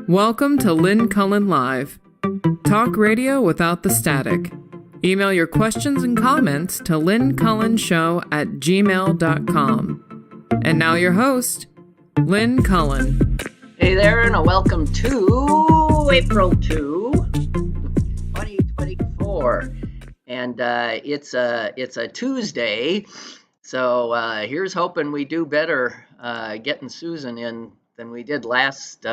Welcome to Lynn Cullen Live. Talk radio without the static. Email your questions and comments to lynncullenshow@gmail.com. And now your host, Lynn Cullen. Hey there, and a welcome to April 2, 2024. And it's a Tuesday, so here's hoping we do better getting Susan in than we did last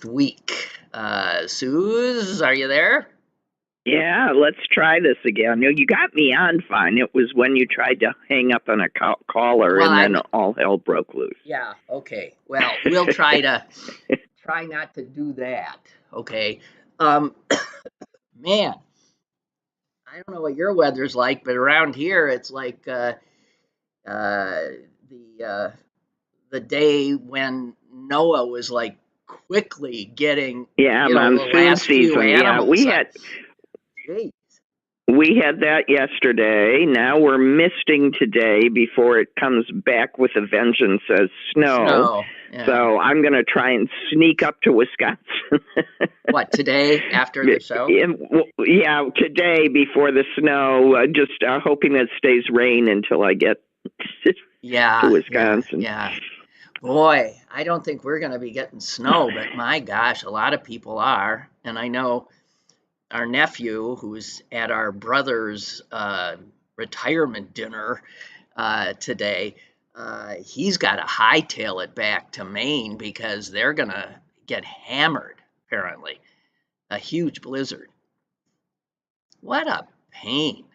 week. Suze, are you there? Yeah, let's try this again. You got me on fine. It was when you tried to hang up on a caller, well, and then all hell broke loose. Yeah, okay. Well, we'll try not to do that. Okay. Man, I don't know what your weather's like, but around here it's like the day when Noah was like quickly getting monsoon season. Yeah, we had that yesterday. Now we're misting today before it comes back with a vengeance as snow. Yeah. So I'm going to try and sneak up to Wisconsin. What, today after the show? Yeah, today before the snow. Just hoping that stays rain until I get to Wisconsin. Yeah. Boy, I don't think we're going to be getting snow, but my gosh, a lot of people are. And I know our nephew, who's at our brother's retirement dinner today, he's got to hightail it back to Maine because they're going to get hammered, apparently. A huge blizzard. What a pain.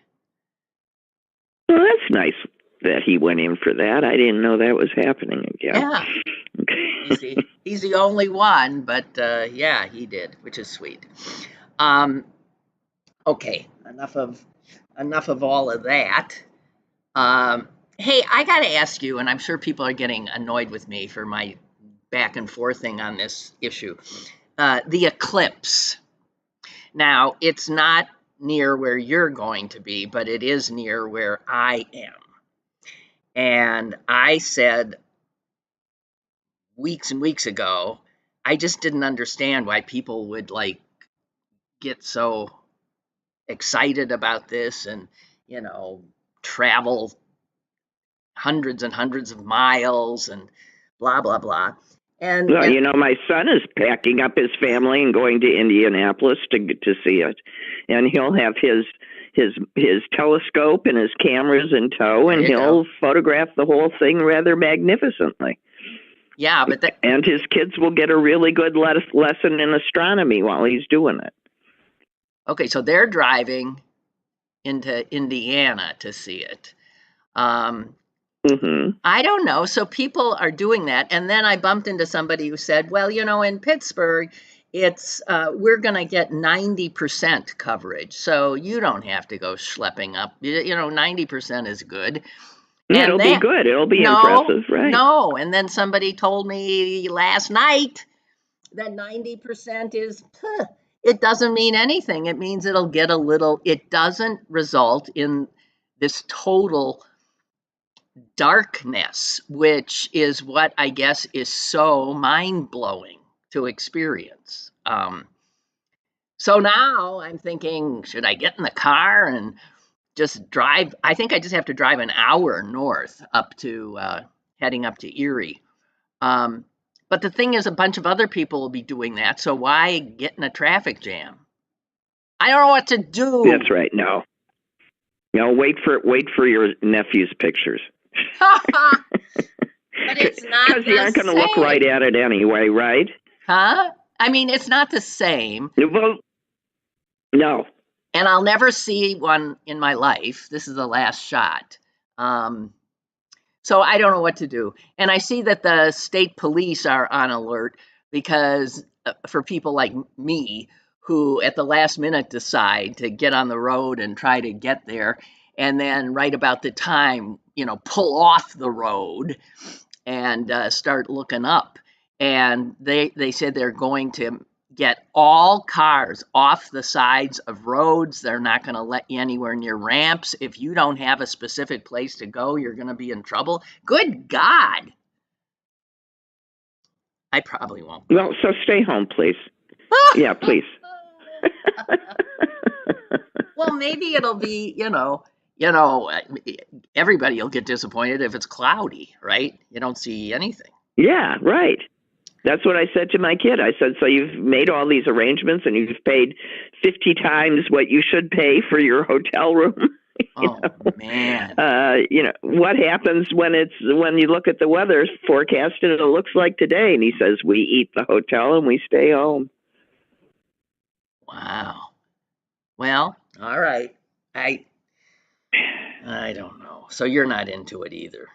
Well, that's nice that he went in for that. I didn't know that was happening again. Yeah. He's the only one, but yeah, he did, which is sweet. Okay, enough of all of that. Hey, I got to ask you, and I'm sure people are getting annoyed with me for my back and forthing on this issue. The eclipse. Now, it's not near where you're going to be, but it is near where I am. And I said weeks and weeks ago, I just didn't understand why people would get so excited about this and, travel hundreds and hundreds of miles and blah, blah, blah. And my son is packing up his family and going to Indianapolis to see it. And he'll have his telescope and his cameras in tow, and he'll photograph the whole thing rather magnificently. Yeah, and his kids will get a really good lesson in astronomy while he's doing it. Okay, so they're driving into Indiana to see it. I don't know. So people are doing that, and then I bumped into somebody who said, "Well, in Pittsburgh, it's we're going to get 90% coverage, so you don't have to go schlepping up. 90% is good." Yeah, it'll be good. It'll be impressive, right? No, and then somebody told me last night that 90% is, it doesn't mean anything. It means it'll get a little, it doesn't result in this total darkness, which is what I guess is so mind-blowing to experience. So now I'm thinking, should I get in the car and just drive? I think I just have to drive an hour north up to heading up to Erie. But the thing is, a bunch of other people will be doing that. So why get in a traffic jam? I don't know what to do. That's right. No, wait for your nephew's pictures. But it's not because you aren't going to look right at it anyway, right? Huh? I mean, it's not the same. Well, no. And I'll never see one in my life. This is the last shot. So I don't know what to do. And I see that the state police are on alert because for people like me who at the last minute decide to get on the road and try to get there, and then right about the time, pull off the road and start looking up. And they said they're going to get all cars off the sides of roads. They're not going to let you anywhere near ramps. If you don't have a specific place to go, you're going to be in trouble. Good God. I probably won't. Well, so stay home, please. Yeah, please. Well, maybe it'll be, everybody will get disappointed if it's cloudy, right? You don't see anything. Yeah, right. That's what I said to my kid. I said, so you've made all these arrangements and you've paid 50 times what you should pay for your hotel room. Man. What happens when you look at the weather forecast and it looks like today? And he says, we eat the hotel and we stay home. Wow. Well, all right. I don't know. So you're not into it either.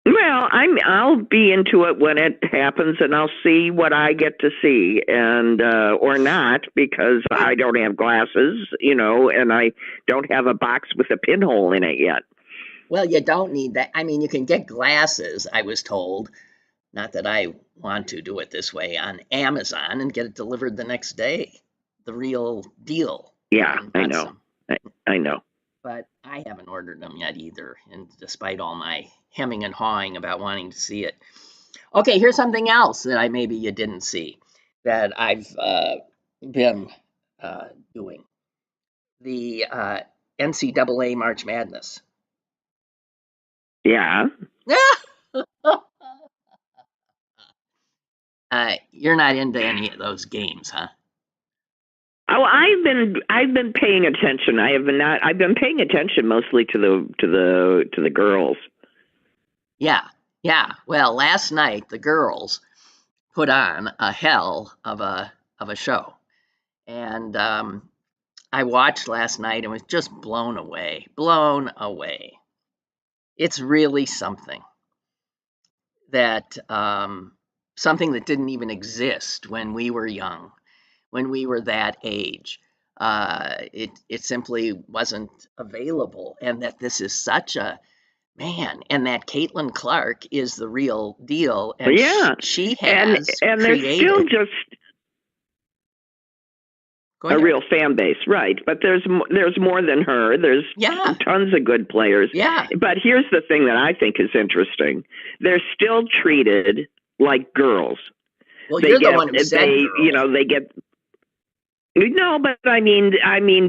Well, I'll be into it when it happens, and I'll see what I get to see, and or not, because I don't have glasses, and I don't have a box with a pinhole in it yet. Well, you don't need that. I mean, you can get glasses, I was told. Not that I want to do it this way, on Amazon and get it delivered the next day. The real deal. Yeah, I know. I know. But I haven't ordered them yet either, and despite all my hemming and hawing about wanting to see it. Okay, here's something else that maybe you didn't see that I've been doing. The NCAA March Madness. Yeah. You're not into any of those games, huh? Oh, I've been paying attention. I've been paying attention mostly to the girls. Yeah. Well, last night the girls put on a hell of a show, and I watched last night and was just blown away. It's really something that something that didn't even exist when we were young, when we were that age. It simply wasn't available, and that this is such a man, and that Caitlin Clark is the real deal, and yeah, she has and created, there's still just a real fan base, right? But there's more than her. There's tons of good players. Yeah. But here's the thing that I think is interesting: they're still treated like girls. Well, you're the one who said girl. They get. No, but I mean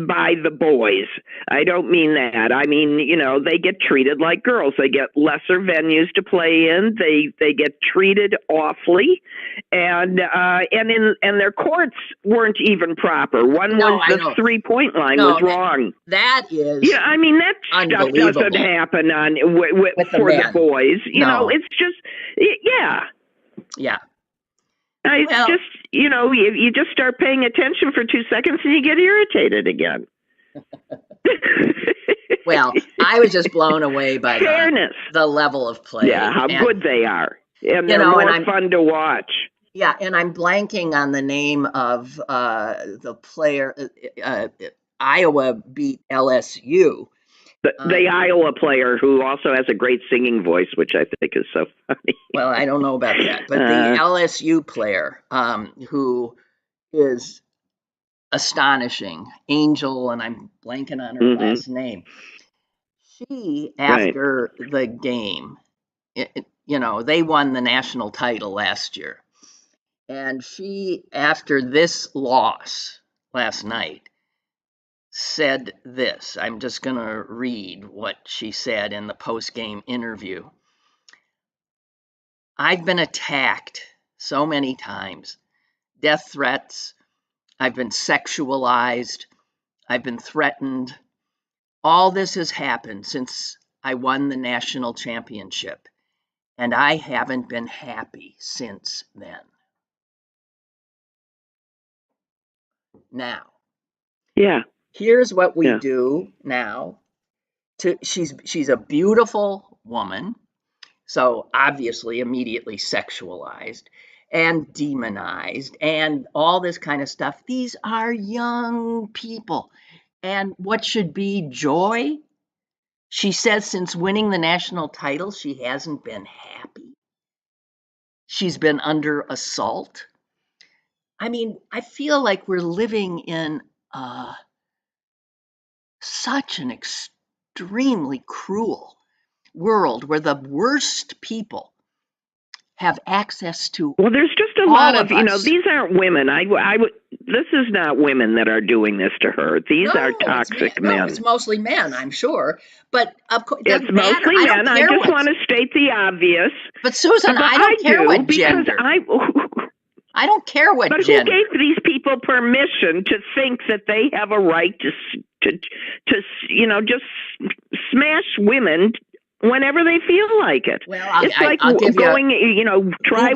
by the boys. I don't mean that. I mean, they get treated like girls. They get lesser venues to play in. They get treated awfully, and their courts weren't even proper. One was the 3-point line was wrong. That is. Yeah, I mean that stuff doesn't happen for the boys. It's just yeah. Yeah. It's just, you just start paying attention for 2 seconds and you get irritated again. Well, I was just blown away by fairness, the level of play. Yeah, how good they are. And they're more fun to watch. Yeah, and I'm blanking on the name of the player. Iowa beat LSU. The Iowa player who also has a great singing voice, which I think is so funny. Well, I don't know about that, but the LSU player who is astonishing, Angel, and I'm blanking on her last name. She, after the game, they won the national title last year. And she, after this loss last night, said this. I'm just going to read what she said in the post-game interview. I've been attacked so many times. Death threats. I've been sexualized. I've been threatened. All this has happened since I won the national championship, and I haven't been happy since then. Now, here's what we do now. She's a beautiful woman, so obviously immediately sexualized and demonized and all this kind of stuff. These are young people. And what should be joy? She says since winning the national title, she hasn't been happy. She's been under assault. I mean, I feel like we're living in such an extremely cruel world where the worst people have access to. Well, there's just a all lot of of, us. these aren't women. I would. This is not women that are doing this to her. These are it's toxic men. men. No, it's mostly men, I'm sure. But of course, it It's doesn't matter. mostly men. I just what's- want to state the obvious. But Susan, But I don't care what because gender. I don't care what But gender. who gave these people permission to think that they have a right to just smash women whenever they feel like it? Well, I'll give going, try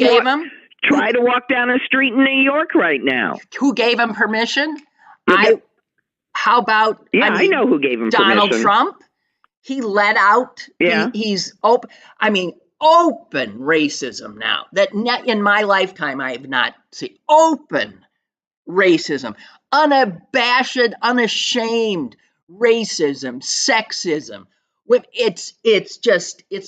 to walk down a street in New York right now. Who gave him permission? How about? Yeah, I know who gave him Donald permission. Trump. He let out. Yeah, he's open. Open racism now. That in my lifetime I have not seen open racism, unabashed, unashamed racism, sexism. It's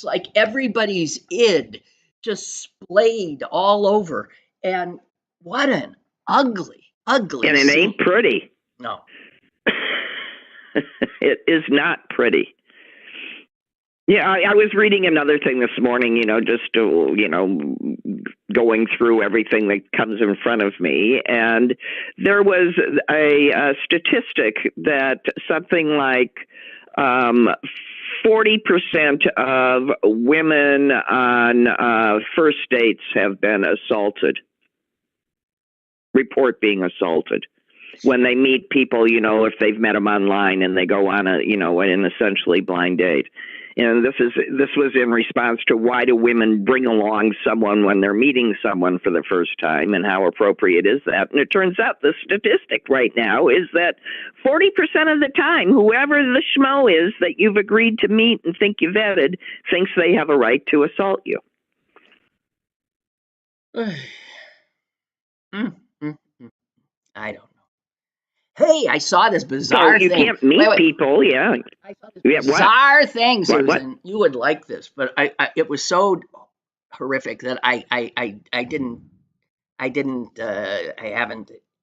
like everybody's id just splayed all over, and what an ugly and it scene. ain't pretty. No, it is not pretty. Yeah, I was reading another thing this morning, just going through everything that comes in front of me. And there was a statistic that something like 40% of women on first dates have been assaulted, report being assaulted. When they meet people, if they've met them online and they go on an essentially blind date. And this was in response to why do women bring along someone when they're meeting someone for the first time, and how appropriate is that? And it turns out the statistic right now is that 40% of the time, whoever the schmo is that you've agreed to meet and think you vetted thinks they have a right to assault you. I don't know. Hey, I saw this bizarre thing. You can't meet people, yeah. I saw this bizarre thing, Susan. What? You would like this, but it was so horrific that I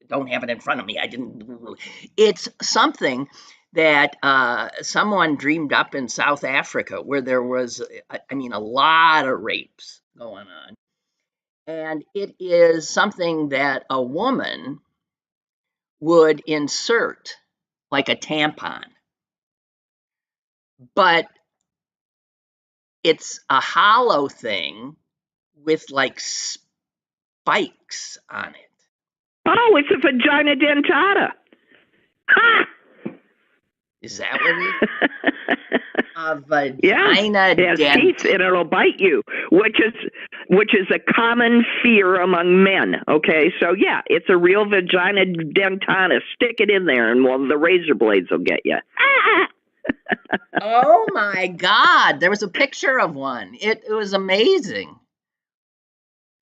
don't have it in front of me. It's something that someone dreamed up in South Africa, where there was, a lot of rapes going on. And it is something that a woman would insert like a tampon, but it's a hollow thing with like spikes on it. Oh, it's a vagina dentata. Ha! Is that what it is? A vagina it has teeth and it'll bite you, which is a common fear among men. Okay, so yeah, it's a real vagina dentata. Stick it in there, and the razor blades will get you. Oh my God! There was a picture of one. It was amazing.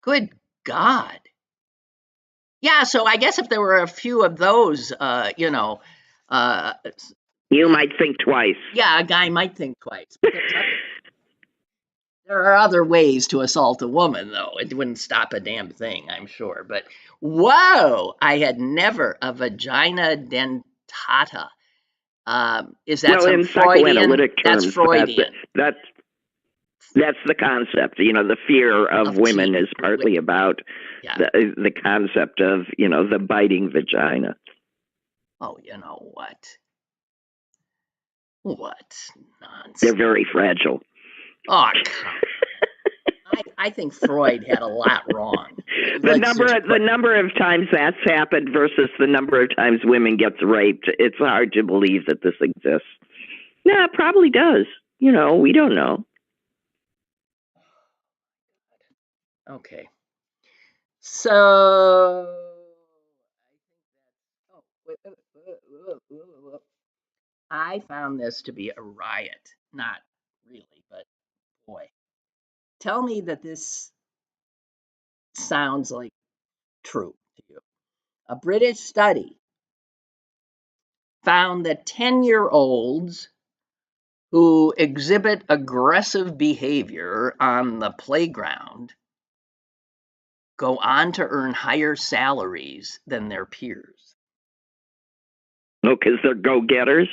Good God! Yeah, so I guess if there were a few of those, you might think twice. Yeah, a guy might think twice. But there are other ways to assault a woman, though. It wouldn't stop a damn thing, I'm sure. But whoa, I had never a vagina dentata. Is that some Freudian? Psychoanalytic terms, that's Freudian. That's the concept. The fear of women is partly about the concept of the biting vagina. Oh, you know what? What nonsense! They're very fragile. Oh, I think Freud had a lot wrong. The number of times that's happened versus the number of times women gets raped, it's hard to believe that this exists. No, it probably does. We don't know. Okay. So I found this to be a riot. Not really, but boy. Tell me that this sounds like true to you. A British study found that 10-year-olds who exhibit aggressive behavior on the playground go on to earn higher salaries than their peers. Oh, because they're go-getters?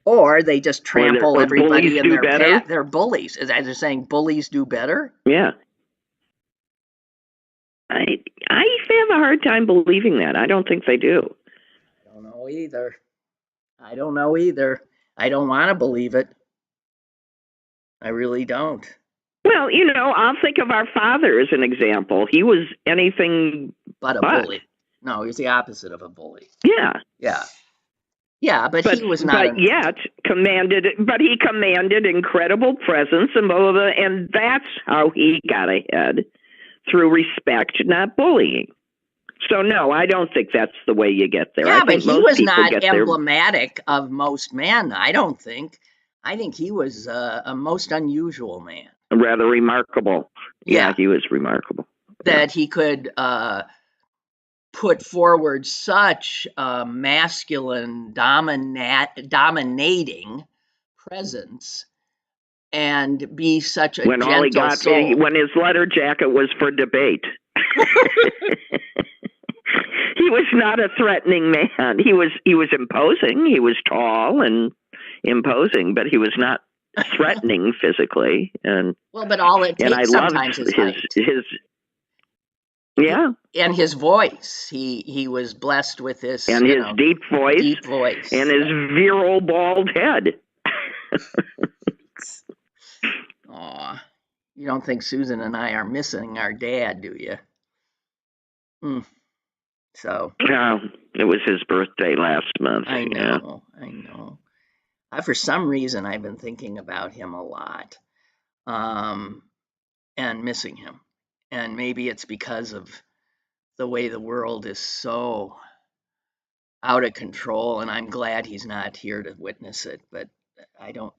Or they just trample everybody in their path. They're bullies. Is that they're saying bullies do better? Yeah. a hard time believing that. I don't think they do. I don't know either. I don't want to believe it. I really don't. Well, I'll think of our father as an example. He was anything but a bully. No, he's the opposite of a bully. Yeah. Yeah. Yeah, but he was not. But he commanded incredible presence and blah, blah, blah, and that's how he got ahead, through respect, not bullying. So no, I don't think that's the way you get there. Yeah, but he was not emblematic of most men. I don't think. I think he was a most unusual man. Rather remarkable. Yeah, he was remarkable. That he could put forward such masculine, dominating presence and be such a gentle soul. When his letter jacket was for debate. He was not a threatening man. He was imposing. He was tall and imposing, but he was not threatening physically. But all it takes sometimes is his and his voice. He was blessed with this, and his deep voice, and his virile bald head. Aw, you don't think Susan and I are missing our dad, do you? So. No, it was his birthday last month. I know. For some reason, I've been thinking about him a lot, and missing him. And maybe it's because of the way the world is so out of control, and I'm glad he's not here to witness it. But I don't.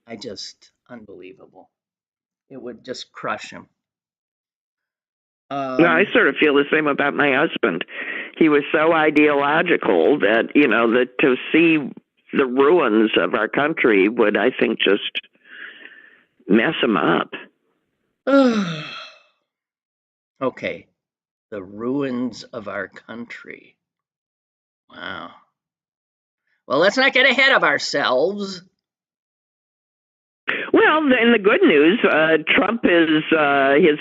I just unbelievable. It would just crush him. I sort of feel the same about my husband. He was so ideological that that to see the ruins of our country would, I think, just mess him up. Okay. The ruins of our country. Wow. Well, let's not get ahead of ourselves. Well, in the good news, Trump his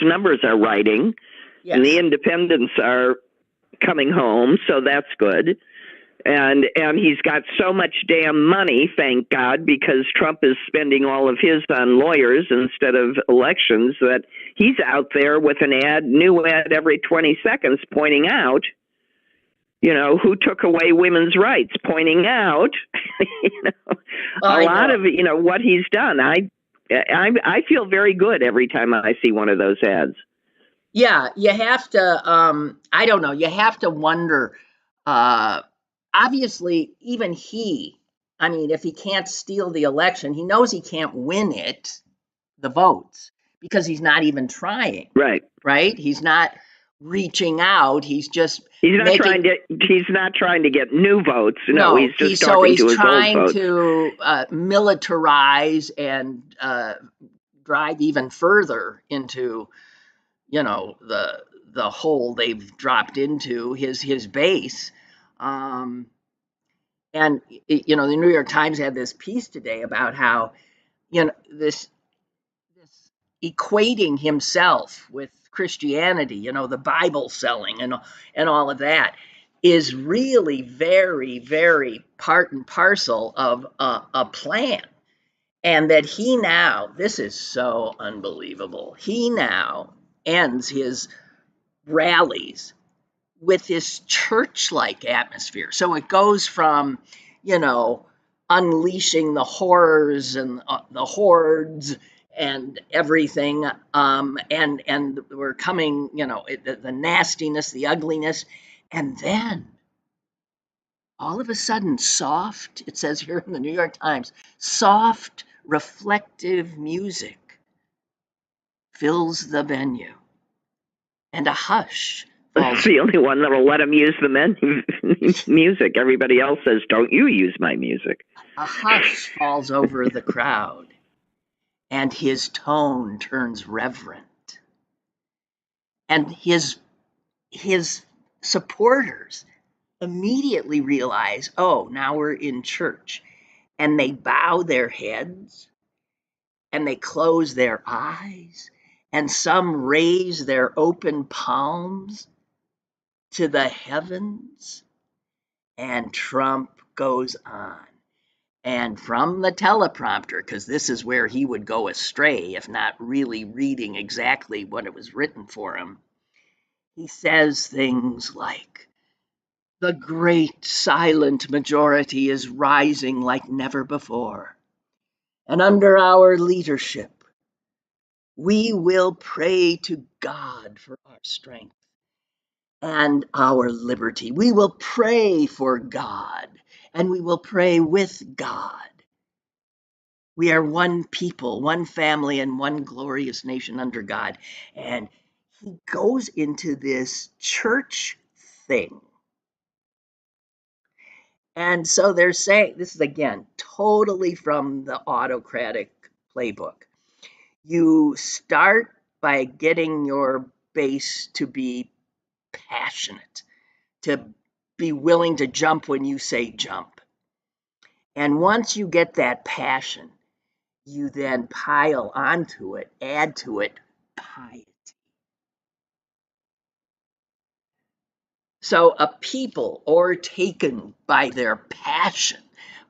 numbers are rising, and the independents are coming home, so that's good. And he's got so much damn money, thank God, because Trump is spending all of his on lawyers instead of elections, that he's out there with a new ad every 20 seconds pointing out, who took away women's rights, pointing out, a lot of, what he's done. I feel very good every time I see one of those ads. Yeah, you have to, I don't know, you have to wonder, obviously, even if he can't steal the election, he knows he can't win it, the votes, because he's not even trying. Right. He's not reaching out. He's not trying to get new votes. No, he's just talking to his trying old votes. to militarize and drive even further into, the hole they've dropped into his base. And the New York Times had this piece today about how, this equating himself with Christianity, the Bible selling and all of that is really very, very part and parcel of a plan. And that this is so unbelievable, he now ends his rallies with this church-like atmosphere. So it goes from, unleashing the horrors and the hordes and everything, and we're coming, the nastiness, the ugliness, and then all of a sudden soft, it says here in the New York Times, soft, reflective music fills the venue, and a hush. That's the only one that will let him use the music. Everybody else says, "Don't you use my music." A hush falls over the crowd, and his tone turns reverent. And his supporters immediately realize, oh, now we're in church. And they bow their heads, and they close their eyes, and some raise their open palms. to the heavens, and Trump goes on. And from the teleprompter, because this is where he would go astray if not really reading exactly what it was written for him, he says things like, "The great silent majority is rising like never before. And under our leadership, we will pray to God for our strength and our liberty. We will pray for God, and we will pray with God. We are one people, one family, and one glorious nation under God." And he goes into this church thing. And so they're saying, this is again totally from the autocratic playbook. You start by getting your base to be passionate, to be willing to jump when you say jump. And once you get that passion, you then pile onto it, add to it piety. So a people overtaken by their passion,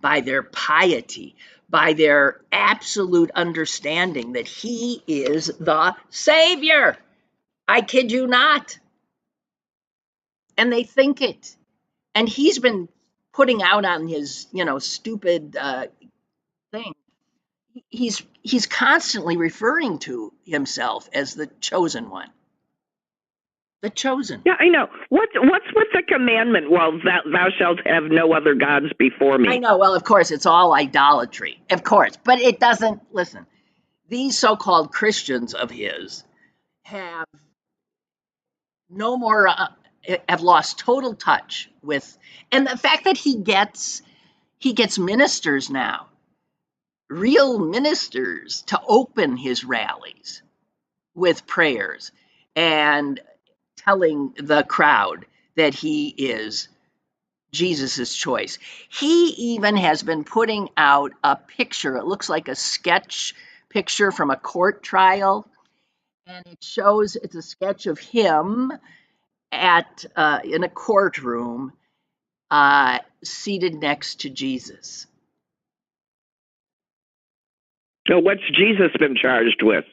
by their piety, by their absolute understanding that he is the Savior. I kid you not. And they think it. And he's been putting out on his, stupid thing. He's constantly referring to himself as the chosen one. The chosen. Yeah, I know. What's with the commandment? Well, thou shalt have no other gods before me. I know. Well, of course, it's all idolatry. Of course. But it doesn't, listen, these so-called Christians of his have no more, have lost total touch with, and the fact that he gets ministers now, real ministers, to open his rallies with prayers and telling the crowd that he is Jesus's choice. He even has been putting out a picture. It looks like a sketch picture from a court trial, and it's a sketch of him at in a courtroom, seated next to Jesus. So what's Jesus been charged with?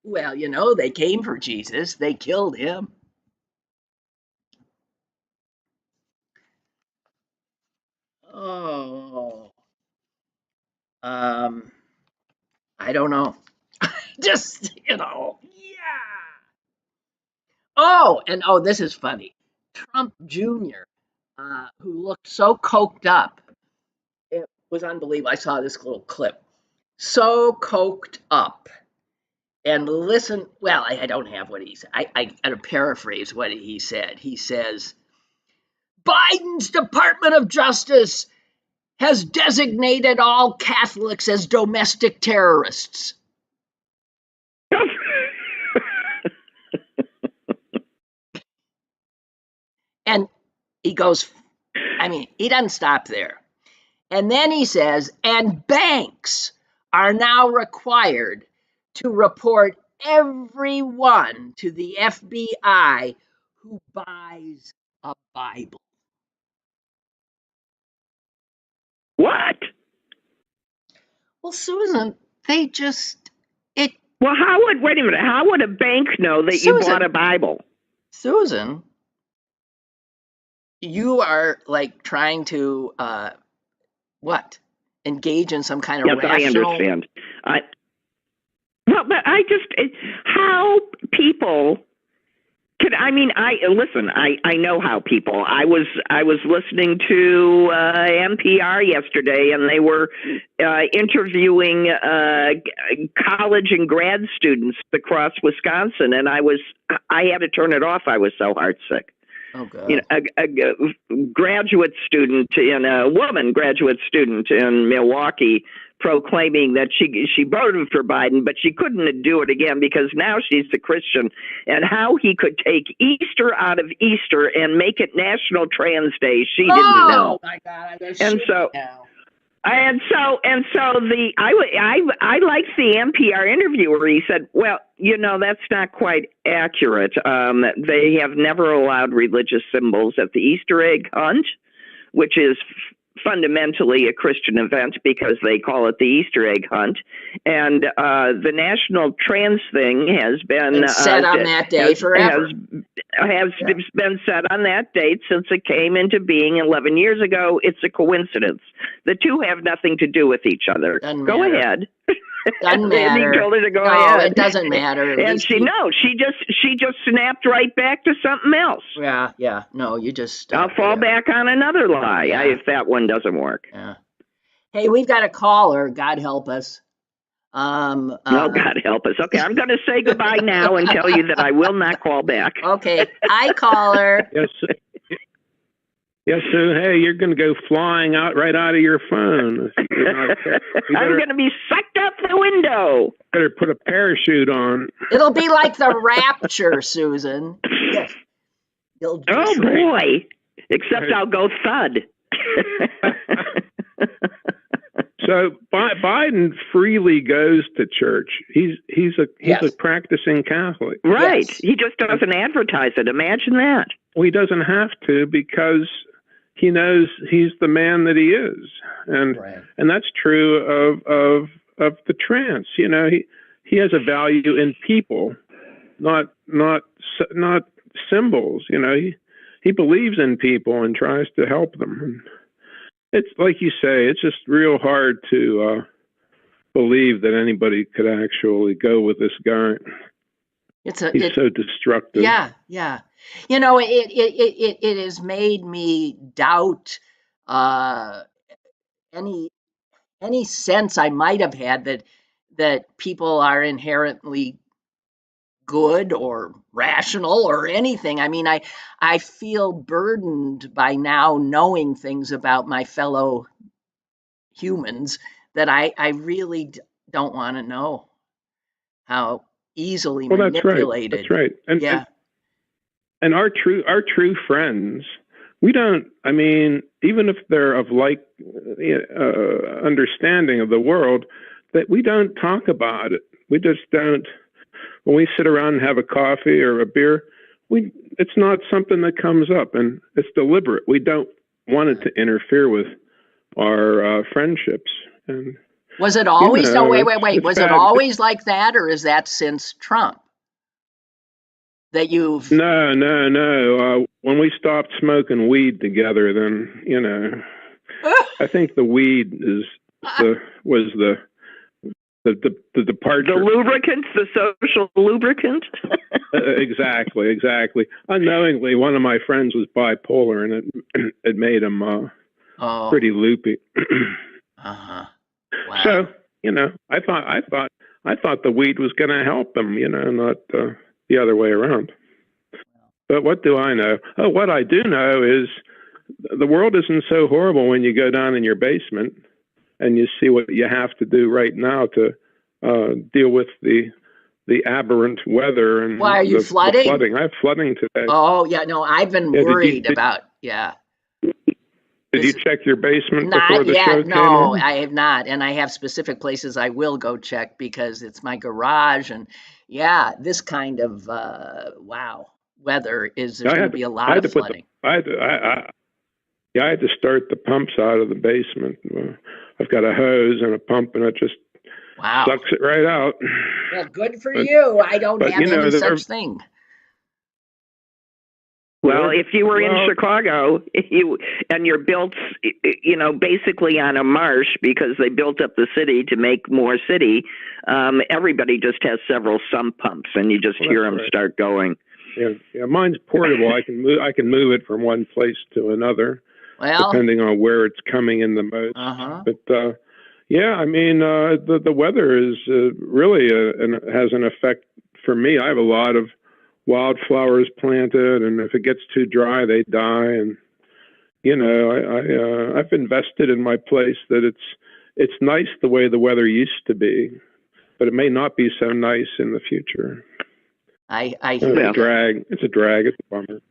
Well, they came for Jesus. They killed him. Oh, I don't know. Just, yeah. Oh, and this is funny. Trump Jr., who looked so coked up. It was unbelievable. I saw this little clip. So coked up. And listen, well, I don't have what he said. I got to paraphrase what he said. He says, Biden's Department of Justice has designated all Catholics as domestic terrorists. And he goes, he doesn't stop there. And then he says, and banks are now required to report everyone to the FBI who buys a Bible. What? Well, Susan, Well, wait a minute, how would a bank know that you bought a Bible? Susan, you are like trying to, engage in some kind of rational... I understand. But how people could, I know how people, I was listening to NPR yesterday, and they were interviewing college and grad students across Wisconsin, and I had to turn it off. I was so heartsick. Oh, God. A graduate student graduate student in Milwaukee proclaiming that she voted for Biden, but she couldn't do it again because now she's a Christian, and how he could take Easter out of Easter and make it National Trans Day, she didn't know. Oh, my God. And so, now. And so I liked the NPR interview where he said, well, that's not quite accurate. They have never allowed religious symbols at the Easter egg hunt, which is fundamentally a Christian event because they call it the Easter egg hunt. And the national trans thing has been set on that day forever. Has been set on that date since it came into being 11 years ago. It's a coincidence. The two have nothing to do with each other. Go ahead. Doesn't matter. He told her to go no, ahead. It doesn't matter. And she just snapped right back to something else. Yeah. No, you just. I'll fall back on another lie if that one doesn't work. Yeah. Hey, we've got a caller. God help us. Oh, God help us. Okay, I'm going to say goodbye now and tell you that I will not call back. Okay. Hi, caller. Yes. Yes, so hey, you're going to go flying right out of your phone. I'm going to be sucked out the window. Better put a parachute on. It'll be like the rapture, Susan. Yes. Oh, boy. Except I'll go thud. So Biden freely goes to church. He's a practicing Catholic. Right. Yes. He just doesn't advertise it. Imagine that. Well, he doesn't have to because he knows he's the man that he is, and that's true of the trans. He has a value in people, not symbols. He believes in people and tries to help them. And it's like you say, it's just real hard to believe that anybody could actually go with this guy. He's so destructive. Yeah. It has made me doubt any sense I might have had that people are inherently good or rational or anything. I mean, I feel burdened by now knowing things about my fellow humans that I really don't want to know how easily manipulated. That's right. And our true friends, we don't. I mean, even if they're of like understanding of the world, that we don't talk about it. We just don't. When we sit around and have a coffee or a beer, it's not something that comes up, and it's deliberate. We don't want it to interfere with our friendships. And was it always? Wait. Was it always like that, or is that since Trump? That you've No. When we stopped smoking weed together, then I think the weed was the departure. The lubricant, the social lubricant. Exactly. Unknowingly, one of my friends was bipolar, and it made him pretty loopy. Wow. So I thought the weed was going to help him, not the other way around. But what do I know? Oh, what I do know is the world isn't so horrible when you go down in your basement and you see what you have to do right now to deal with the aberrant weather and why are you flooding? The flooding. I have flooding today. Oh yeah, no, I've been worried about. Did you check your basement not before the yet, show? No, I have not, and I have specific places I will go check because it's my garage, and this kind of weather there's going to be a lot of flooding. I had to start the pumps out of the basement. I've got a hose and a pump, and it just sucks it right out. Well, good for you. I don't have any such thing. Well, if you were in Chicago, and you're built, basically on a marsh because they built up the city to make more city, everybody just has several sump pumps, and you just hear them start going. Yeah. Mine's portable. I can move it from one place to another, depending on where it's coming in the most. But I mean, the weather is really has an effect for me. I have a lot of wildflowers planted, and if it gets too dry, they die. And I've invested in my place that it's nice the way the weather used to be, but it may not be so nice in the future. I It's a drag. It's a bummer.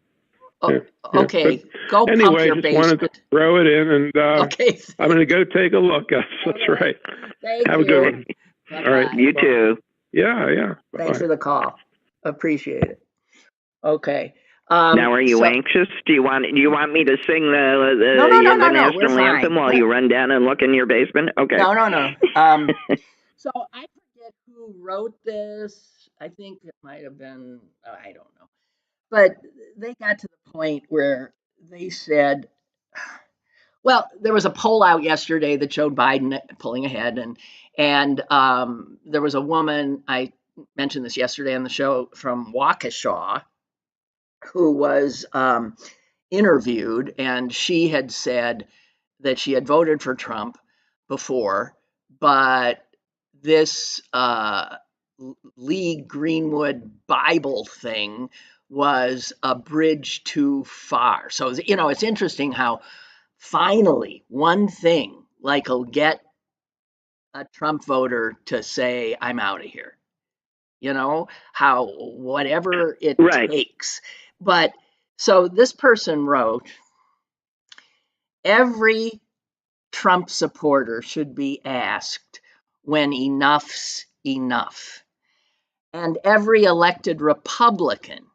Oh, okay, go pump Anyway, your just wanted to basement. throw it in, and Okay, I'm going to go take a look. That's right. thank Have a you. good one. Bye-bye. All right. You too. Yeah. Thanks Bye-bye. for the call. Appreciate it. Okay. Now, are you so- anxious? Do you want me to sing the No, the we're national fine. anthem while you run down and look in your basement? Okay. No. So I forget who wrote this. I think it might have been, I don't know. But they got to the point where they said, well, there was a poll out yesterday that showed Biden pulling ahead, and there was a woman, I mentioned this yesterday on the show, from Waukesha, who was interviewed, and she had said that she had voted for Trump before, but this Lee Greenwood Bible thing was a bridge too far. So, it's interesting how finally one thing like will get a Trump voter to say, I'm out of here. How whatever it Right. takes. But so this person wrote, every Trump supporter should be asked when enough's enough. And every elected Republican,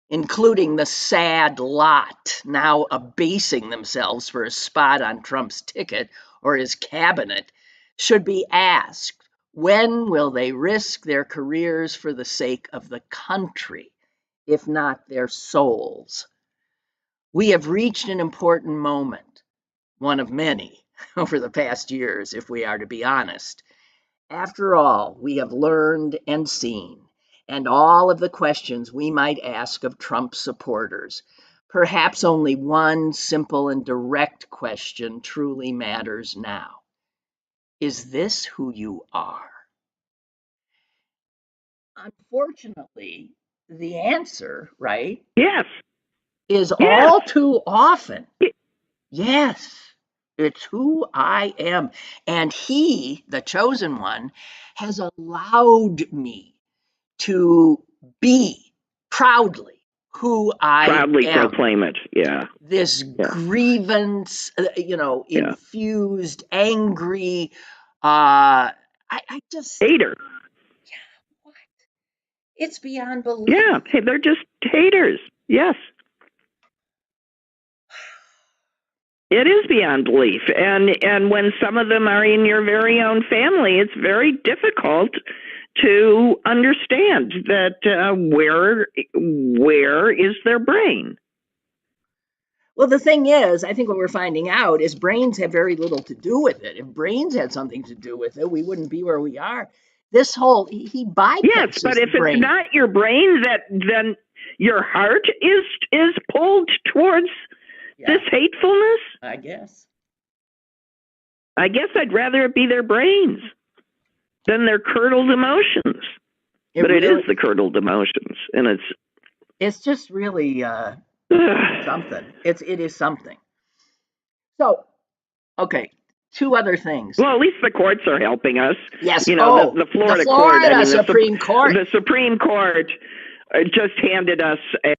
including the sad lot now abasing themselves for a spot on Trump's ticket or his cabinet, should be asked, when will they risk their careers for the sake of the country, if not their souls? We have reached an important moment, one of many over the past years, if we are to be honest. After all, we have learned and seen, and all of the questions we might ask of Trump supporters, perhaps only one simple and direct question truly matters now. Is this who you are? Unfortunately, the answer, right, Yes. is Yes. all too often, yes, it's who I am. And he, the chosen one, has allowed me to be proudly who I Proudly am. proclaim it. Yeah. This grievance, infused, angry, I just, Hater. what? It's beyond belief. Yeah. Hey, they're just haters. Yes. It is beyond belief. And when some of them are in your very own family, it's very difficult to understand that where is their brain? Well, the thing is, I think what we're finding out is brains have very little to do with it. If brains had something to do with it, we wouldn't be where we are. This whole, he bypasses Yes, but if the brain. it's not your brain, then your heart is pulled towards this hatefulness. I guess I'd rather it be their brains than their curdled emotions. But it is the curdled emotions, and it's just really something. It is something. So, okay, two other things. Well, at least the courts are helping us. Yes. The Florida court. I mean, Supreme Court. The Supreme Court just handed us a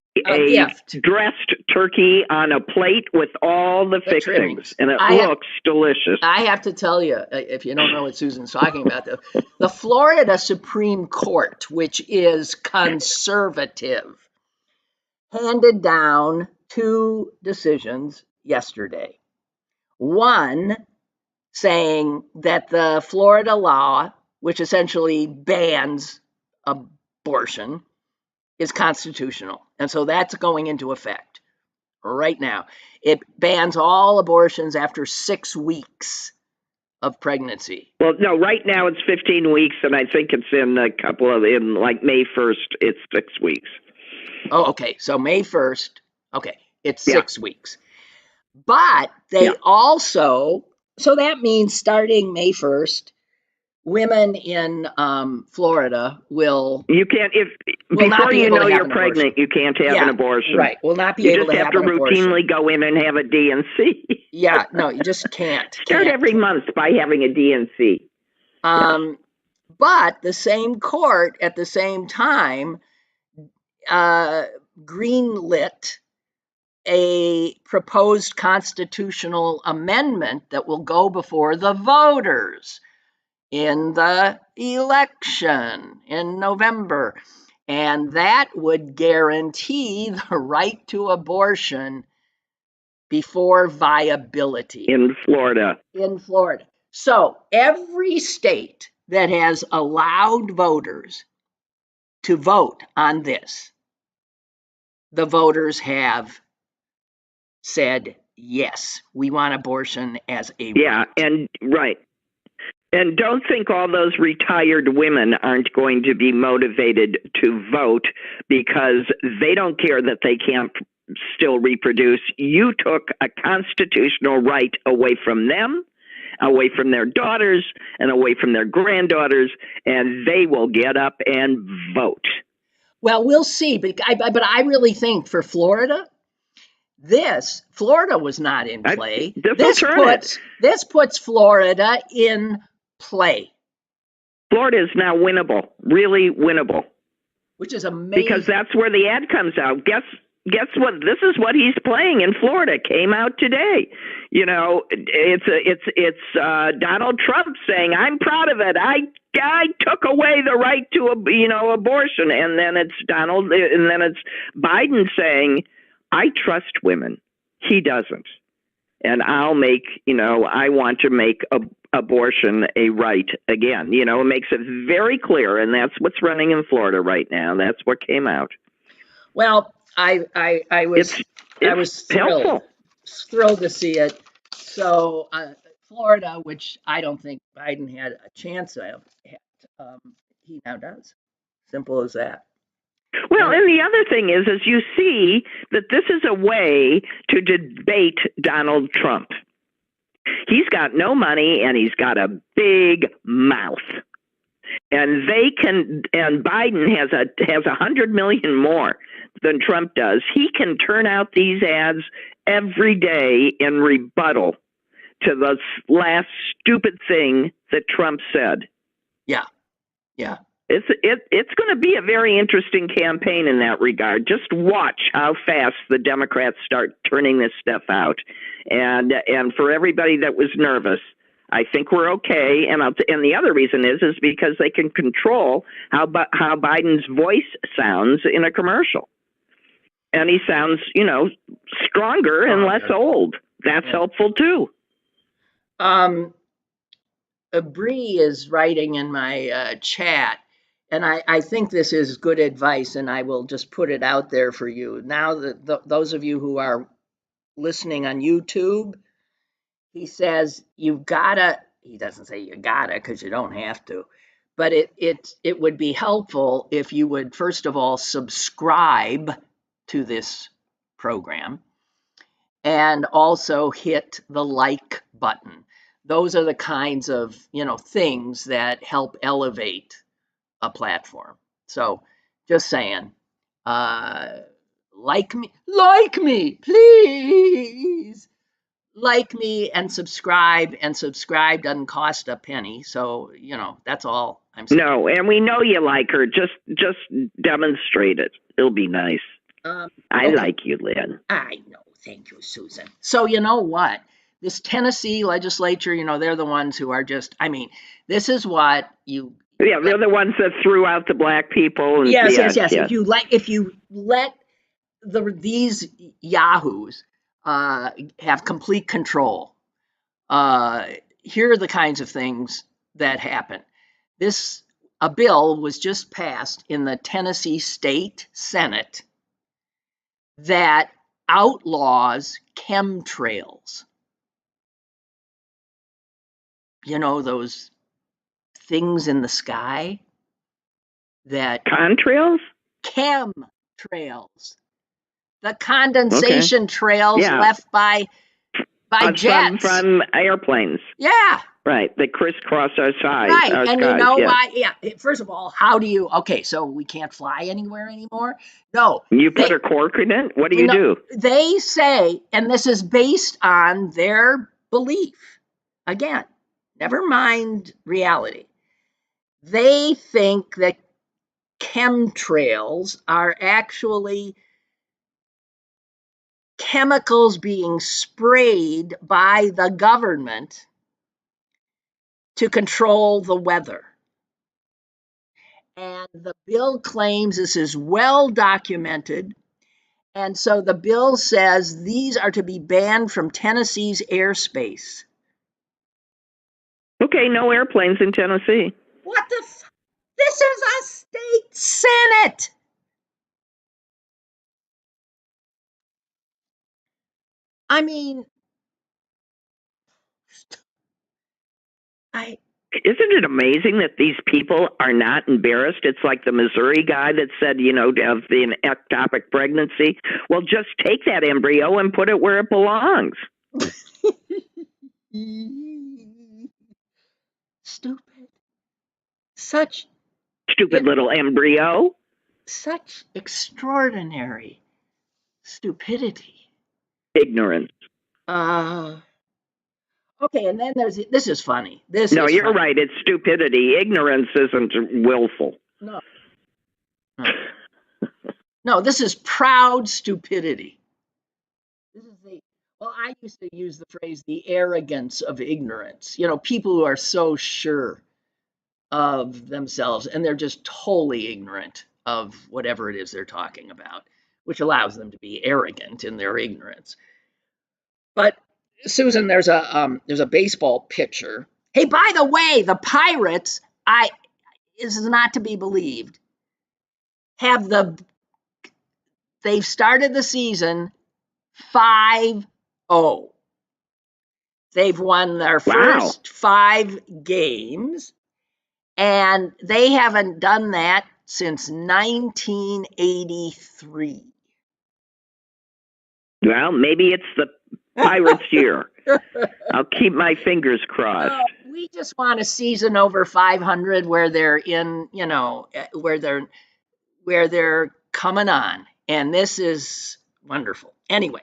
gift. Dressed turkey on a plate with all the fixings, trimmings. and it looks delicious. I have to tell you, if you don't know what Susan's talking about, the Florida Supreme Court, which is conservative, handed down two decisions yesterday. One saying that the Florida law, which essentially bans abortion, is constitutional. And so that's going into effect right now. It bans all abortions after 6 weeks of pregnancy. Well, no, right now it's 15 weeks, and I think it's in May 1st, it's 6 weeks. Oh, okay. So May 1st, okay, it's 6 weeks. But they also, so that means starting May 1st, women in Florida will. You can't, before you know you're pregnant, you can't have an abortion. Right. Will not be able to have an abortion. You just have to routinely go in and have a D&C. Yeah, no, you just can't. Start every month by having a D&C. But the same court at the same time greenlit a proposed constitutional amendment that will go before the voters in the election in November. And that would guarantee the right to abortion before viability. In Florida. In Florida. So every state that has allowed voters to vote on this, the voters have said, yes, we want abortion as a Yeah, right. and right. And don't think all those retired women aren't going to be motivated to vote because they don't care that they can't still reproduce. You took a constitutional right away from them, away from their daughters, and away from their granddaughters, and they will get up and vote. Well, we'll see, but I really think for Florida, Florida was not in play. This puts Florida in play. Florida is now winnable, really winnable. Which is amazing. Because that's where the ad comes out. Guess what? This is what he's playing in Florida. Came out today. You know, it's Donald Trump saying, "I'm proud of it. I took away the right to abortion," and then it's Biden saying, "I trust women. He doesn't, and I want to make abortion a right again." You know, it makes it very clear, and that's what's running in Florida right now. That's what came out. Well, I was thrilled to see it. So Florida, which I don't think Biden had a chance of, he now does. Simple as that. Well, and the other thing is you see that this is a way to debate Donald Trump. He's got no money and he's got a big mouth. And Biden has 100 million more than Trump does. He can turn out these ads every day in rebuttal to the last stupid thing that Trump said. Yeah. It's going to be a very interesting campaign in that regard. Just watch how fast the Democrats start turning this stuff out. And for everybody that was nervous, I think we're okay. And the other reason is because they can control how Biden's voice sounds in a commercial. And he sounds, stronger and less old. That's helpful too. Bree is writing in my chat, and I think this is good advice, and I will just put it out there for you. Now, those of you who are listening on YouTube, he says you've gotta. He doesn't say you gotta because you don't have to, but it would be helpful if you would first of all subscribe to this program, and also hit the like button. Those are the kinds of things that help elevate a platform. So just saying, like me, please. Like me and subscribe doesn't cost a penny. So, that's all I'm saying. No, and we know you like her. Just demonstrate it. It'll be nice. I like you, Lynn. I know. Thank you, Susan. So you know what? This Tennessee legislature, they're the ones who are just, this is what you... Yeah, they're the ones that threw out the black people. And, yes. If you let these yahoos have complete control, here are the kinds of things that happen. A bill was just passed in the Tennessee State Senate that outlaws chemtrails. Those things in the sky that... Contrails? Chemtrails. The condensation trails left by jets. From airplanes. Yeah. Right. They crisscross our skies. Right. Our and skies, you know why? Yeah. First of all, how do you... Okay, so we can't fly anywhere anymore? No. You put a cork in it? What do you do? They say, and this is based on their belief, again, never mind reality. They think that chemtrails are actually chemicals being sprayed by the government to control the weather. And the bill claims this is well documented. And so the bill says these are to be banned from Tennessee's airspace. Okay, no airplanes in Tennessee. What the This is a state senate. I mean, Isn't it amazing that these people are not embarrassed? It's like the Missouri guy that said, to have an ectopic pregnancy. Well, just take that embryo and put it where it belongs. Stupid. Such Stupid little embryo. Such extraordinary stupidity. Ignorance. Okay, and then this is funny. You're right. It's stupidity. Ignorance isn't willful. No. No, this is proud stupidity. This is I used to use the phrase the arrogance of ignorance. People who are so sure of themselves and they're just totally ignorant of whatever it is they're talking about, which allows them to be arrogant in their ignorance. But Susan, there's a baseball pitcher. Hey, by the way, the Pirates, this is not to be believed, they've started the season 5-0. They've won their first 5 games, and they haven't done that since 1983. Well, maybe it's the Pirates' year. I'll keep my fingers crossed. We just want a season over 500 where they're in, where they're coming on, and this is wonderful. Anyway,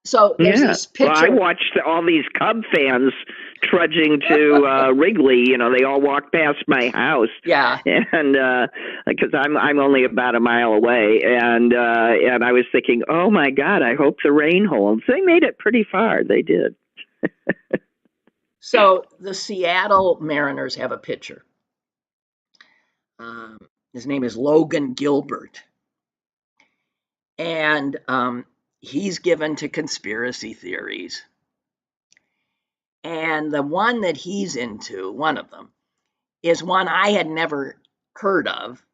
so there's this picture. Well, I watched all these Cub fans trudging to Wrigley. They all walked past my house. Yeah. And because I'm only about a mile away, and I was thinking, oh my God, I hope the rain holds. They made it pretty far. They did. So the Seattle Mariners have a pitcher. His name is Logan Gilbert, and he's given to conspiracy theories. And the one that he's into, one of them, is one I had never heard of,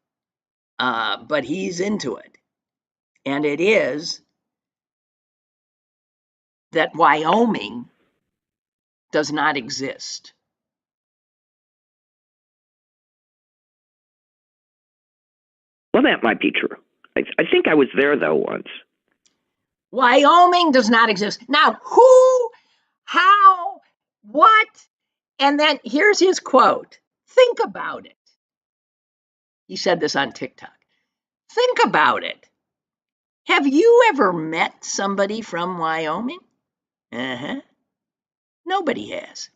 but he's into it. And it is that Wyoming does not exist. Well, that might be true. I think I was there, though, once. Wyoming does not exist. Now, who, how, what? And then here's his quote. Think about it. He said this on TikTok. Think about it. Have you ever met somebody from Wyoming? Uh-huh. Nobody has.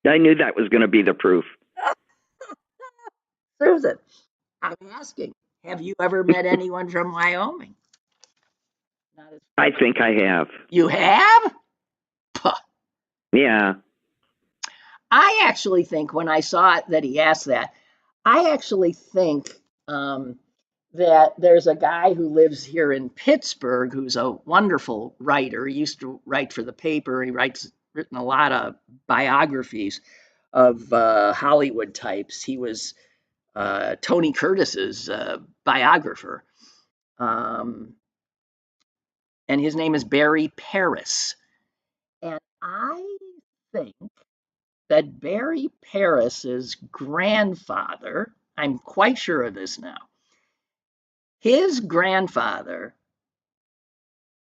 I knew that was going to be the proof. Susan, I'm asking, have you ever met anyone from Wyoming? I think I have. You have? Puh. Yeah. I actually think when I saw it that he asked that, I actually think that there's a guy who lives here in Pittsburgh who's a wonderful writer. He used to write for the paper. He written a lot of biographies of Hollywood types. He was Tony Curtis's biographer. And his name is Barry Paris. And I think that Barry Paris's grandfather, I'm quite sure of this now, his grandfather,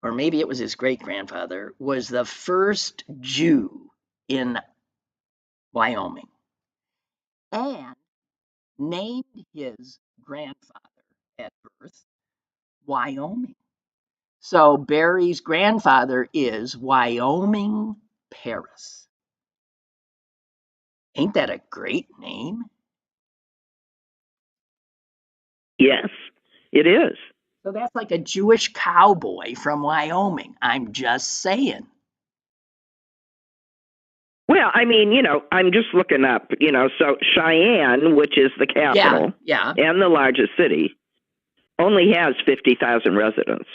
or maybe it was his great-grandfather, was the first Jew in Wyoming and named his grandfather at birth Wyoming. So Barry's grandfather is Wyoming Paris. Ain't that a great name? Yes. It is. So that's like a Jewish cowboy from Wyoming. I'm just saying. Well, I mean, I'm just looking up, so Cheyenne, which is the capital Yeah. and the largest city, only has 50,000 residents.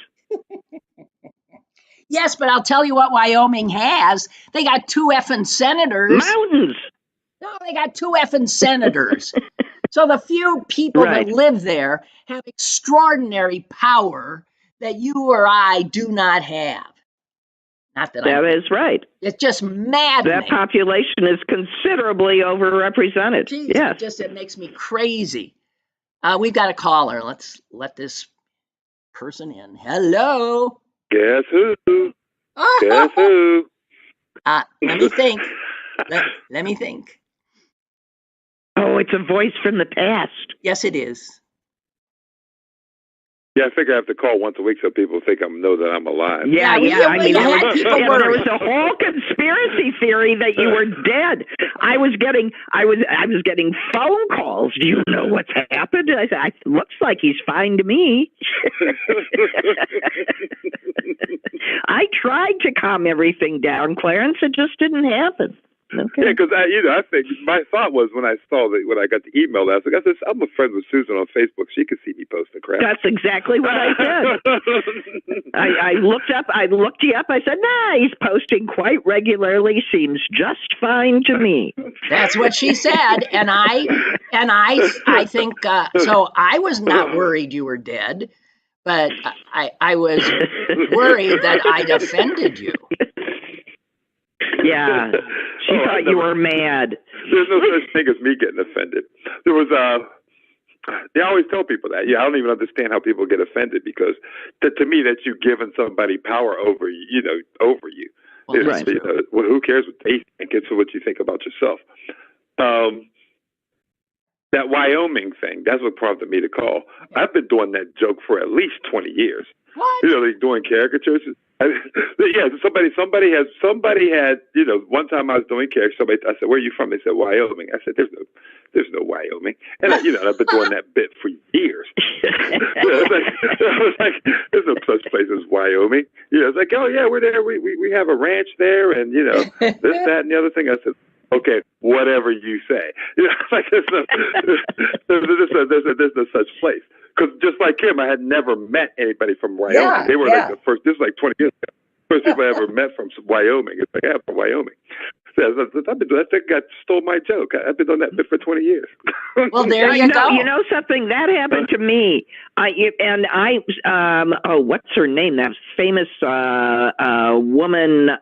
Yes, but I'll tell you what Wyoming has. They got 2 effing senators. Mountains. No, they got 2 effing senators. So the few people Right. that live there have extraordinary power that you or I do not have. Not that That is right. It's just maddening. That population is considerably overrepresented. Jeez, Yes. it makes me crazy. We've got a caller. Let's let this person in. Hello. Guess who? Oh. Guess who? Let me think. Let me think. Oh, it's a voice from the past. Yes, it is. Yeah, I figure I have to call once a week so people think know that I'm alive. Yeah. I mean, there worried. was a whole conspiracy theory that you were dead. I was getting phone calls. Do you know what's happened? I said, looks like he's fine to me. I tried to calm everything down, Clarence. It just didn't happen. Okay. Yeah, because I think my thought was when I got the email last week, I said, I'm a friend with Susan on Facebook. She could see me post the crap. That's exactly what I did. I looked you up. I said, nah, he's posting quite regularly. Seems just fine to me. That's what she said, and I think so. I was not worried you were dead, but I was worried that I'd offended you. Yeah, she thought you were mad. There's no such thing as me getting offended. There was I always tell people that. Yeah, I don't even understand how people get offended because to me that's you giving somebody power over you. Well, right. Well, who cares what they think? It's what you think about yourself. That Wyoming thing, that's what prompted me to call. Okay. I've been doing that joke for at least 20 years. What? Like doing caricatures. Yeah, somebody had, one time I was doing caricatures, I said, where are you from? They said, Wyoming. I said, there's no Wyoming. And, I've been doing that bit for years. I was like, there's no such place as Wyoming. It's like, oh, yeah, we're there. We have a ranch there and, this, that, and the other thing. I said, okay, whatever you say. Like there's no such place. Because just like him, I had never met anybody from Wyoming. Yeah, they were like the first. This is like 20 years ago. First people I ever met from Wyoming. It's like, yeah, from Wyoming. That guy stole my joke. I've been doing that bit for 20 years. Well, there you go. You know something that happened to me. What's her name? That famous woman,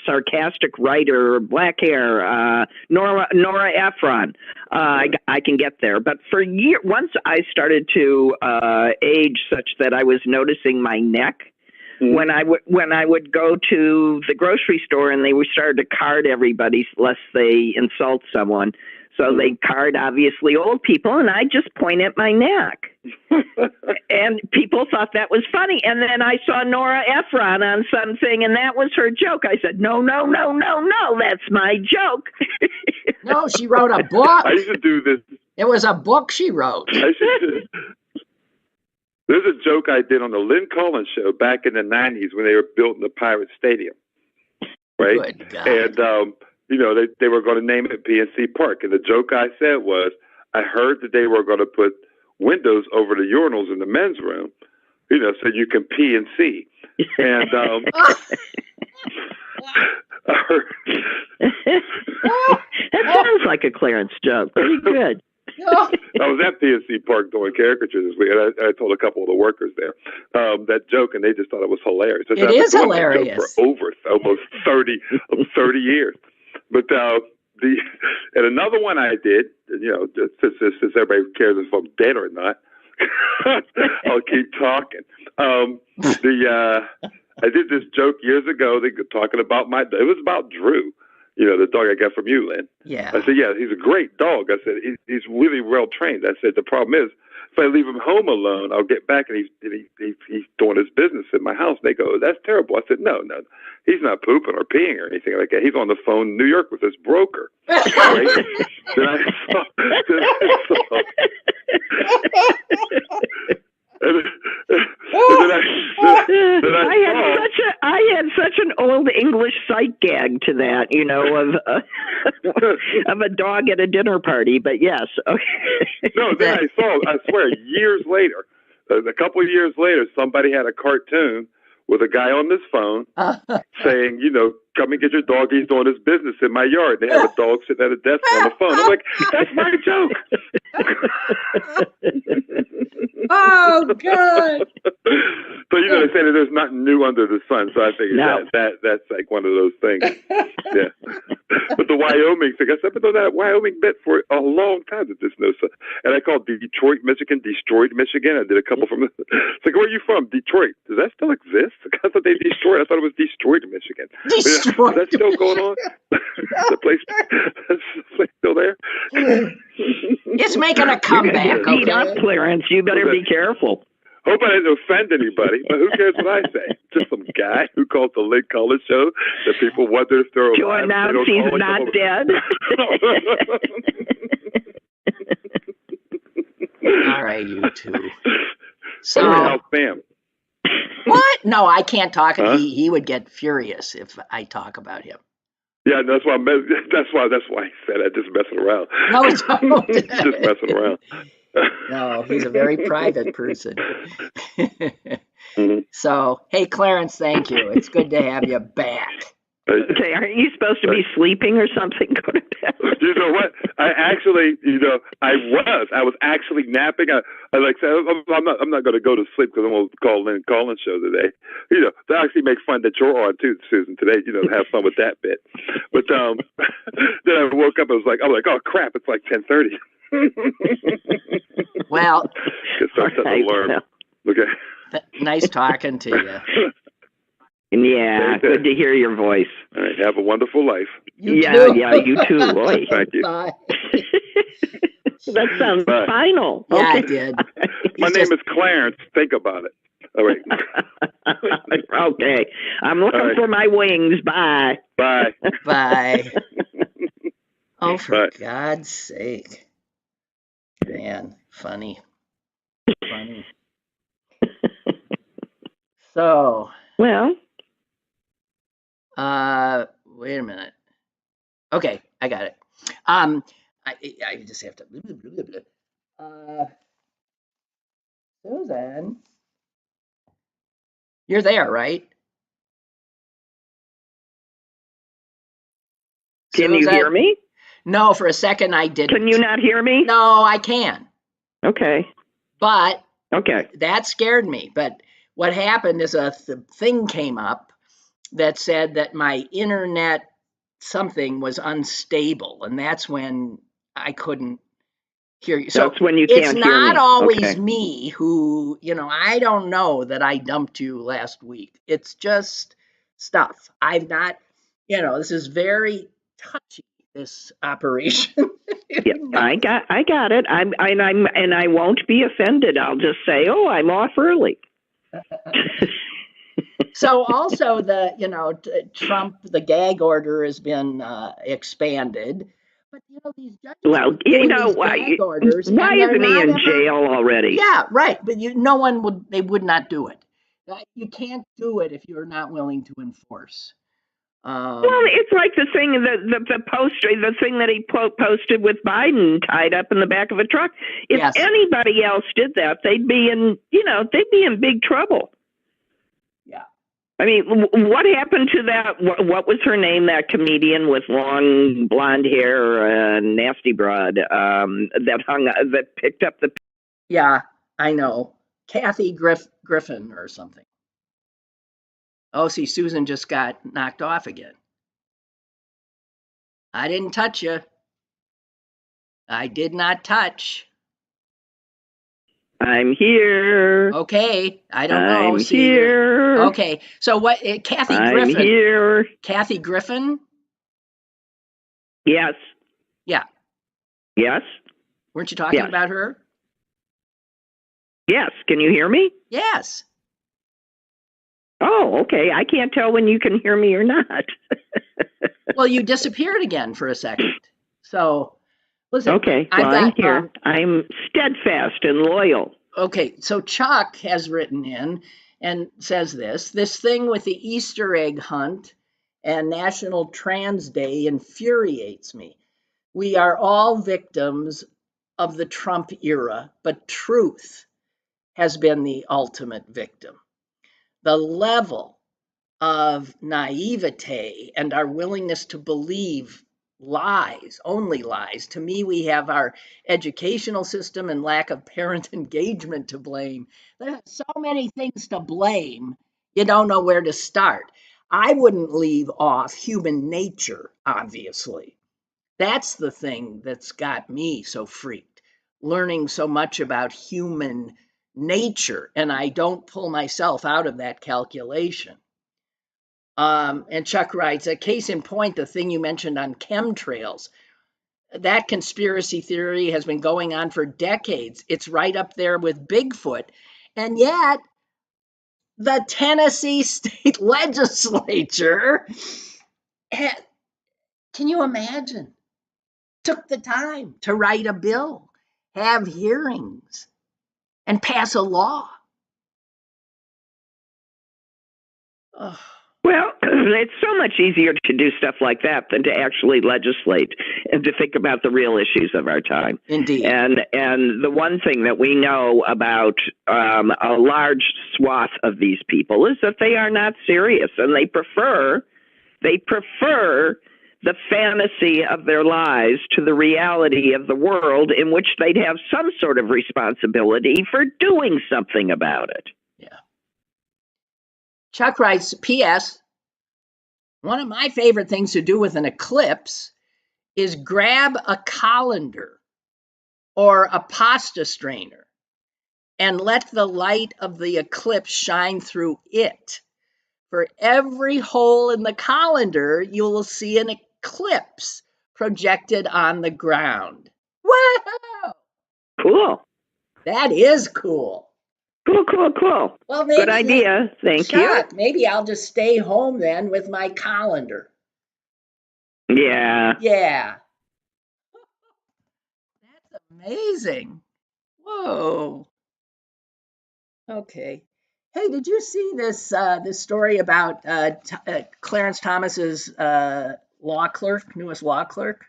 sarcastic writer, black hair, Nora Ephron. I can get there, but for years, once I started to age such that I was noticing my neck. When I would go to the grocery store and they started to card everybody lest they insult someone. So they card obviously old people and I just point at my neck. And people thought that was funny. And then I saw Nora Ephron on something and that was her joke. I said, no, that's my joke. No, she wrote a book. I used to do this. It was a book she wrote. There's a joke I did on the Lynn Cullen show back in the 90s when they were building the Pirate Stadium, right? Good God. And, they were going to name it PNC Park. And the joke I said was, I heard that they were going to put windows over the urinals in the men's room, so you can pee and see. And that sounds like a Clarence joke. Pretty good. I was at PNC Park doing caricatures this week, and I told a couple of the workers there that joke, and they just thought it was hilarious. It is hilarious. For over almost 30 years. But and another one I did, since everybody cares if I'm dead or not, I'll keep talking. I did this joke years ago. They were talking about it was about Drew. The dog I got from you, Lynn. Yeah. I said, yeah, he's a great dog. I said, he's really well trained. I said, the problem is if I leave him home alone, I'll get back and he's doing his business in my house. They go, that's terrible. I said, no, he's not pooping or peeing or anything like that. He's on the phone in New York with his broker. Right? Then I saw. I had such an old English sight gag to that, you know, of a dog at a dinner party. But yes, okay. No, then I swear, years later, a couple of years later, somebody had a cartoon with a guy on his phone saying, you know, come and get your dog. He's doing his business in my yard. They have a dog sitting at a desk on the phone. I'm like, that's my joke. Oh, God. So, you know, they say that there's nothing new under the sun. So I figured that's like one of those things. Yeah. But the Wyoming thing, I said, but that Wyoming bit for a long time. That there's no sun. And I called Detroit, Michigan, destroyed Michigan. I did a couple from It's like, where are you from? Detroit. Does that still exist? I thought they destroyed. I thought it was destroyed Michigan. Destroyed. Is that still going on? the place still there? It's making a comeback. You're beat up, Clarence. You better be careful. Hope I didn't offend anybody, but who cares what I say? Just some guy who calls the Lynn Cullen show that people wonder if they're alive. To announce he's not dead. All right, you two. So, Sam. What? No, I can't talk. Huh? He would get furious if I talk about him. Yeah, that's why I said I just messing around. No, don't. Just messing around. No, he's a very private person. Mm-hmm. So, hey, Clarence, thank you. It's good to have you back. Okay, aren't you supposed to be sleeping or something? Go to bed. You know what? I was actually napping. I like said, I'm not going to go to sleep because I'm going to call Lynn Cullen show today. You know, to actually make fun that you're on too, Susan, today. You know, to have fun with that bit. But then I woke up. I'm like, oh crap! It's like 10:30. Well, start setting the alarm. Okay. Nice talking to you. Yeah, good to hear your voice. All right, have a wonderful life. You too, Roy. Thank you. Bye. That sounds final. Yeah, okay. I did. My name is Clarence. Think about it. All right. Okay. I'm looking for my wings. Bye. Bye. Bye. Oh, for God's sake. Man, funny. So. Well. Wait a minute. Okay, I got it. I just have to. Susan, you're there, right? Can you hear me? No, for a second I didn't. Can you not hear me? No, I can. Okay. But okay, that scared me. But what happened is a thing came up that said that my internet something was unstable, and that's when I couldn't hear you. So that's when you can't hear me. It's not always me who, I don't know that I dumped you last week. It's just stuff. I've not, this is very touchy, this operation. Yeah, I got it. I won't be offended. I'll just say, I'm off early. So also Trump, the gag order has been expanded. But these judges. Well, why? Orders, why isn't he in jail already? Yeah, right. But they would not do it. You can't do it if you're not willing to enforce. Well, it's like the thing the thing that he posted with Biden tied up in the back of a truck. If anybody else did that, they'd be in big trouble. Yeah. I mean, what happened to that? What was her name? That comedian with long blonde hair, nasty broad, that picked up the. Yeah, I know, Kathy Griffin or something. Oh, see, Susan just got knocked off again. I didn't touch you. I did not touch. I'm here. Okay, I don't know. I'm here. Okay, so what? Kathy Griffin. I'm here. Kathy Griffin. Yes. Yeah. Yes. Weren't you talking about her? Yes. Can you hear me? Yes. Oh, okay. I can't tell when you can hear me or not. Well, you disappeared again for a second. So, listen. Okay. Well, I'm here. I'm steadfast and loyal. Okay. So Chuck has written in and says this thing with the Easter egg hunt and National Trans Day infuriates me. We are all victims of the Trump era, but truth has been the ultimate victim. The level of naivete and our willingness to believe lies, only lies. To me, we have our educational system and lack of parent engagement to blame. There are so many things to blame, you don't know where to start. I wouldn't leave off human nature, obviously. That's the thing that's got me so freaked, learning so much about human nature, and I don't pull myself out of that calculation. And Chuck writes, a case in point, the thing you mentioned on chemtrails. That conspiracy theory has been going on for decades. It's right up there with Bigfoot. And yet, the Tennessee state legislature, can you imagine, took the time to write a bill, have hearings, and pass a law. Oh. Well, it's so much easier to do stuff like that than to actually legislate and to think about the real issues of our time. Indeed. And the one thing that we know about a large swath of these people is that they are not serious, and they prefer the fantasy of their lives to the reality of the world, in which they'd have some sort of responsibility for doing something about it. Yeah. Chuck writes, P.S. One of my favorite things to do with an eclipse is grab a colander or a pasta strainer and let the light of the eclipse shine through it. For every hole in the colander, you will see an eclipse projected on the ground. Wow! Cool. That is cool. Cool. Well, maybe, good idea. Thank you. Maybe I'll just stay home then with my colander. Yeah. That's amazing. Whoa. Okay. Hey, did you see this story about Clarence Thomas's law clerk, newest law clerk?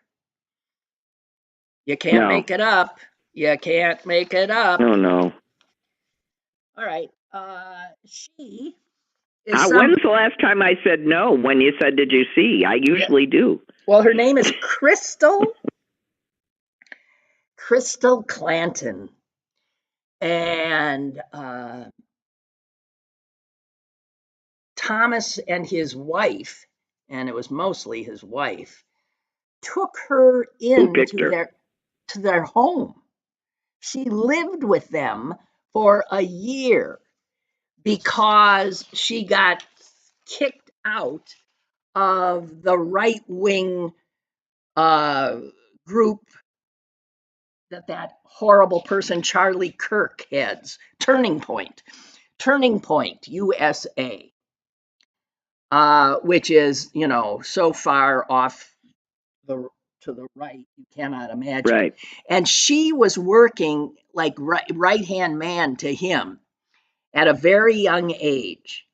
You can't make it up. You can't make it up. No. All right. She is. When's the last time I said no? When you said, "Did you see?" I usually do. Well, her name is Crystal Clanton, and Thomas and his wife, and it was mostly his wife, took her into their home. She lived with them for a year because she got kicked out of the right-wing group that horrible person Charlie Kirk heads, Turning Point USA, which is, so far off to the right, you cannot imagine. Right. And she was working like right-hand man to him at a very young age.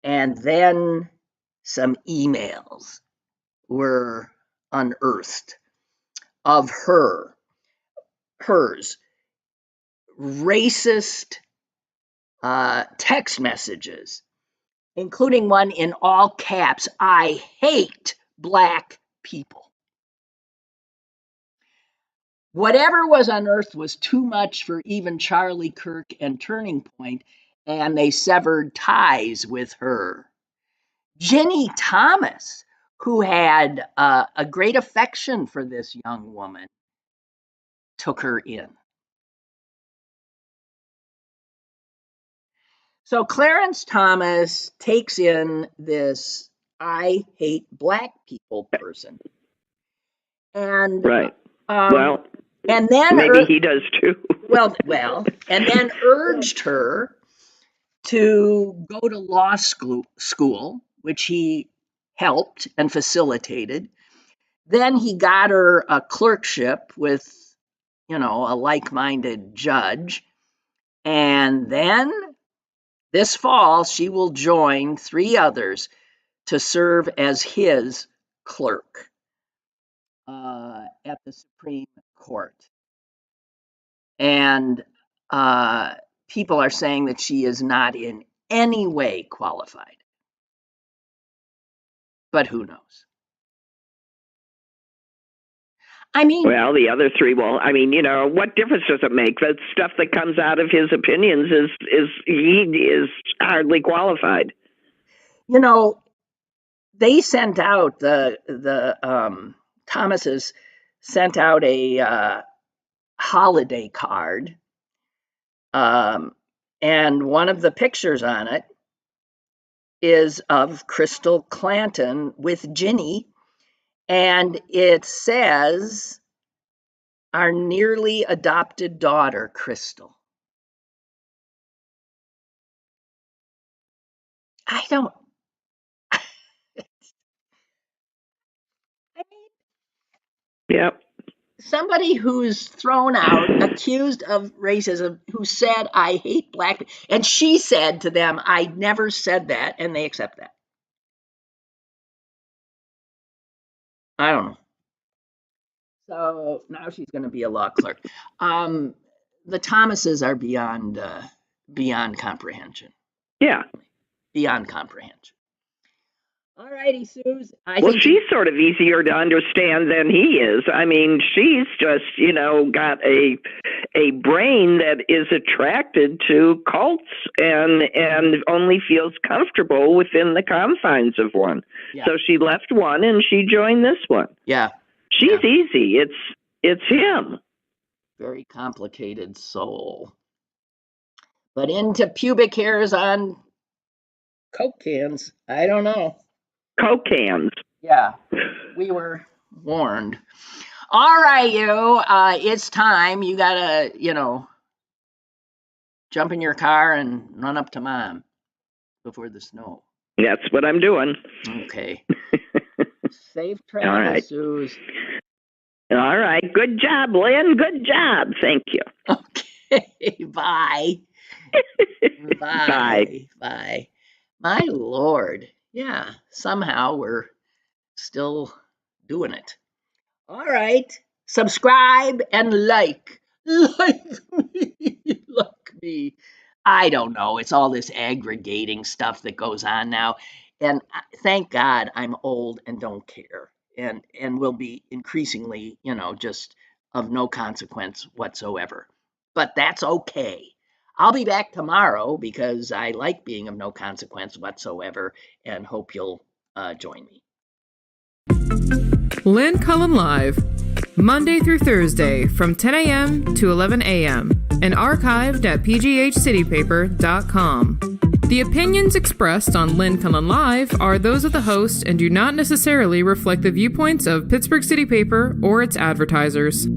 And then some emails were unearthed of hers racist text messages, including one in all caps, "I hate black people." Whatever was unearthed was too much for even Charlie Kirk and Turning Point, and they severed ties with her. Ginny Thomas, who had a great affection for this young woman, took her in. So Clarence Thomas takes in this "I hate black people" person. And right. and then maybe he does too. Well, and then urged her to go to law school, which he helped and facilitated. Then he got her a clerkship with, a like-minded judge. And then this fall, she will join 3 others to serve as his clerk at the Supreme Court. And people are saying that she is not in any way qualified. But who knows? I mean, well, the other 3 will. I mean, what difference does it make? The stuff that comes out of his opinions he is hardly qualified. They sent out the Thomases sent out a holiday card, and one of the pictures on it is of Crystal Clanton with Ginny, and it says, "Our nearly adopted daughter, Crystal." I don't. Yep. Somebody who's thrown out, accused of racism, who said, "I hate black people," and she said to them, "I never said that," and they accept that. I don't know. So now she's going to be a law clerk. The Thomases are beyond comprehension. Yeah. Beyond comprehension. All righty, Suze. She's sort of easier to understand than he is. I mean, she's just, got a brain that is attracted to cults and only feels comfortable within the confines of one. Yeah. So she left one and she joined this one. Yeah. She's easy. It's him. Very complicated soul. But into pubic hairs on Coke cans, I don't know. Coke cans. Yeah, we were warned. All right, it's time. You gotta, jump in your car and run up to Mom before the snow. That's what I'm doing. Okay. Safe travel, right. Suze. All right. Good job, Lynn. Good job. Thank you. Okay. Bye. Bye. Bye. My Lord. Yeah, somehow we're still doing it. All right. Subscribe and like. Like me. I don't know. It's all this aggregating stuff that goes on now. And thank God I'm old and don't care. And will be increasingly, just of no consequence whatsoever. But that's okay. I'll be back tomorrow because I like being of no consequence whatsoever and hope you'll join me. Lynn Cullen Live, Monday through Thursday from 10 a.m. to 11 a.m. and archived at pghcitypaper.com. The opinions expressed on Lynn Cullen Live are those of the host and do not necessarily reflect the viewpoints of Pittsburgh City Paper or its advertisers.